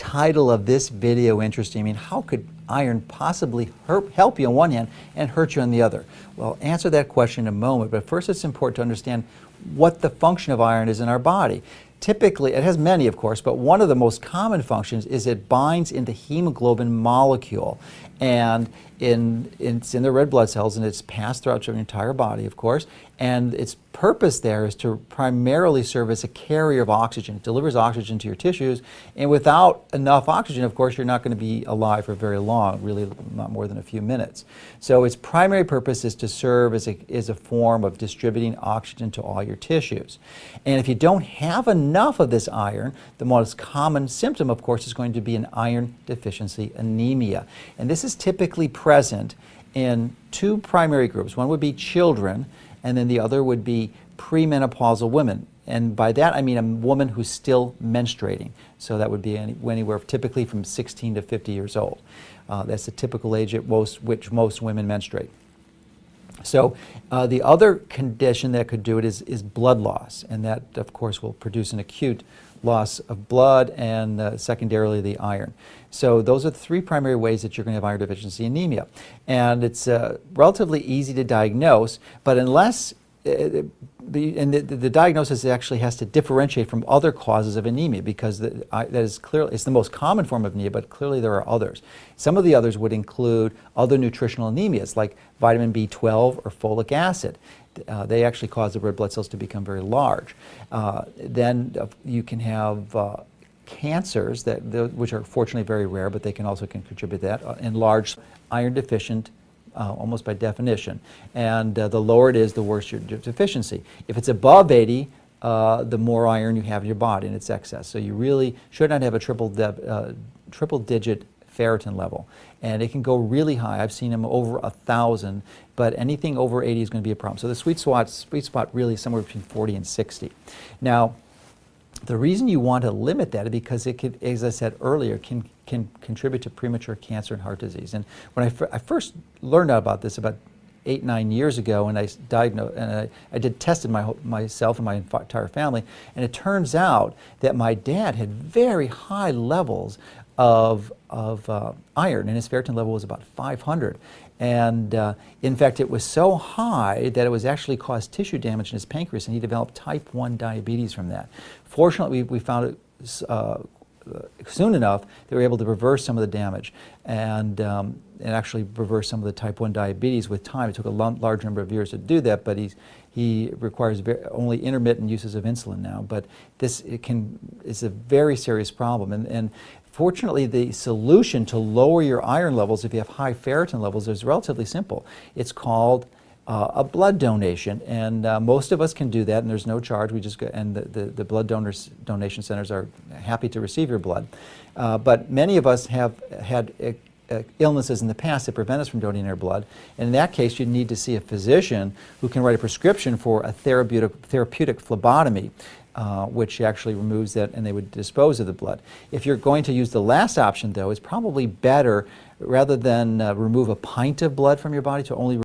title of this video interesting? I mean, how could iron possibly help you on one hand and hurt you on the other? Well, I'll answer that question in a moment, but first it's important to understand what the function of iron is in our body. Typically, it has many, of course, but one of the most common functions is it binds into hemoglobin molecule. And it's in the red blood cells, and it's passed throughout your entire body, of course. And its purpose there is to primarily serve as a carrier of oxygen. It delivers oxygen to your tissues, and without enough oxygen, of course, you're not going to be alive for very long, really not more than a few minutes. So its primary purpose is to serve as a form of distributing oxygen to all your tissues. And if you don't have enough of this iron, the most common symptom, of course, is going to be an iron deficiency anemia. And this is typically present in two primary groups. One would be children, and then the other would be premenopausal women. And by that I mean a woman who's still menstruating. So that would be anywhere typically from 16 to 50 years old. That's the typical age at which most women menstruate. So the other condition that could do it is blood loss, and that of course will produce an acute loss of blood and secondarily the iron. So those are the three primary ways that you're going to have iron deficiency anemia. And it's relatively easy to diagnose, but unless the diagnosis actually has to differentiate from other causes of anemia, because that is clearly, it's the most common form of anemia, but clearly there are others. Some of the others would include other nutritional anemias like vitamin B12 or folic acid. They actually cause the red blood cells to become very large. Then you can have cancers, which are fortunately very rare, but they can also contribute to that, enlarged iron deficient almost by definition. And the lower it is, the worse your deficiency. If it's above 80, the more iron you have in your body, and it's excess. So you really should not have a triple-digit ferritin level. And it can go really high. I've seen them over 1,000, but anything over 80 is going to be a problem. So the sweet spot really is somewhere between 40 and 60. Now, the reason you want to limit that is because it could, as I said earlier, can contribute to premature cancer and heart disease. And when I first learned about this about 8, 9 years ago, and I diagnosed, and I did tested myself and my entire family, and it turns out that my dad had very high levels of iron, and his ferritin level was about 500. And in fact, it was so high that it was actually caused tissue damage in his pancreas, and he developed type 1 diabetes from that. Fortunately, we found it soon enough that we were able to reverse some of the damage and actually reverse some of the type 1 diabetes with time. It took a large number of years to do that, but he requires only intermittent uses of insulin now. But this is a very serious problem. And fortunately, the solution to lower your iron levels if you have high ferritin levels is relatively simple. It's called a blood donation, and most of us can do that, and there's no charge. We just go, and the blood donation centers are happy to receive your blood. But many of us have had illnesses in the past that prevent us from donating our blood. And in that case, you need to see a physician who can write a prescription for a therapeutic phlebotomy, which actually removes that, and they would dispose of the blood. If you're going to use the last option, though, it's probably better, rather than remove a pint of blood from your body, to only